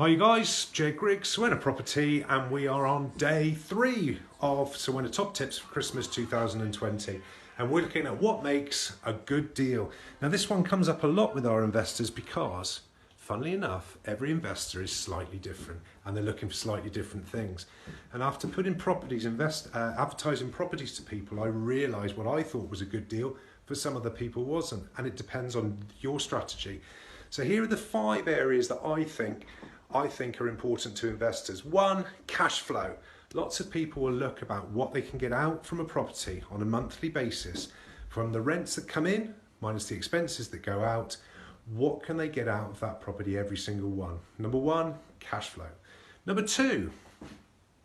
Hi you guys, Jay Griggs, Sienna Property, and we are on day 3 of Sienna Top Tips for Christmas 2020, and we're looking at what makes a good deal. Now this one comes up a lot with our investors because, funnily enough, every investor is slightly different and they're looking for slightly different things. And after putting advertising properties to people, I realised what I thought was a good deal for some other people wasn't, and it depends on your strategy. So here are the 5 areas that I think are important to investors. 1, cash flow. Lots of people will look about what they can get out from a property on a monthly basis, from the rents that come in minus the expenses that go out. What can they get out of that property, every single one? Number 1, cash flow. Number 2,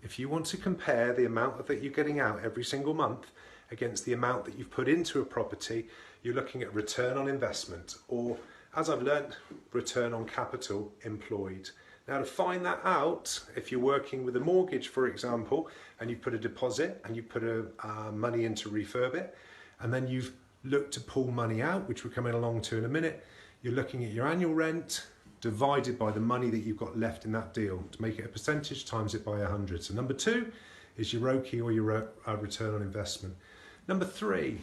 if you want to compare the amount that you're getting out every single month against the amount that you've put into a property, you're looking at return on investment, or as I've learned, return on capital employed. Now, to find that out, if you're working with a mortgage, for example, and you've put a deposit and you put money in to refurb it, and then you've looked to pull money out, which we're coming along to in a minute, you're looking at your annual rent divided by the money that you've got left in that deal. To make it a percentage, times it by 100. So number 2 is your ROCE, or your return on investment. Number 3,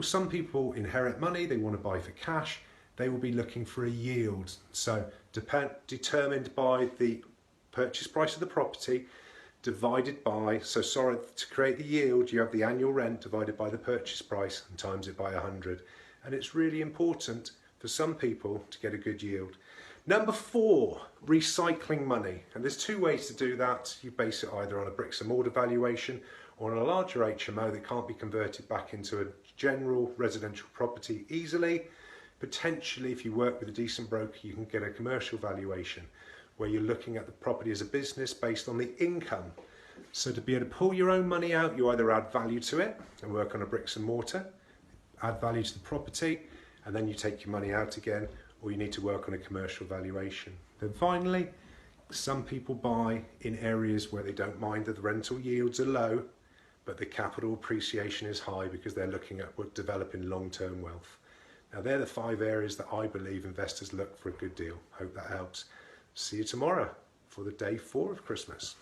some people inherit money, they want to buy for cash. They will be looking for a yield. So determined by the purchase price of the property divided by, to create the yield, you have the annual rent divided by the purchase price and times it by 100. And it's really important for some people to get a good yield. Number 4, recycling money. And there's 2 ways to do that. You base it either on a bricks and mortar valuation or on a larger HMO that can't be converted back into a general residential property easily. Potentially, if you work with a decent broker, you can get a commercial valuation where you're looking at the property as a business based on the income. So to be able to pull your own money out, you either add value to it and work on a bricks and mortar, add value to the property, and then you take your money out again, or you need to work on a commercial valuation. Then finally, some people buy in areas where they don't mind that the rental yields are low, but the capital appreciation is high because they're looking at developing long-term wealth. Now they're the 5 areas that I believe investors look for a good deal. Hope that helps. See you tomorrow for the day 4 of Christmas.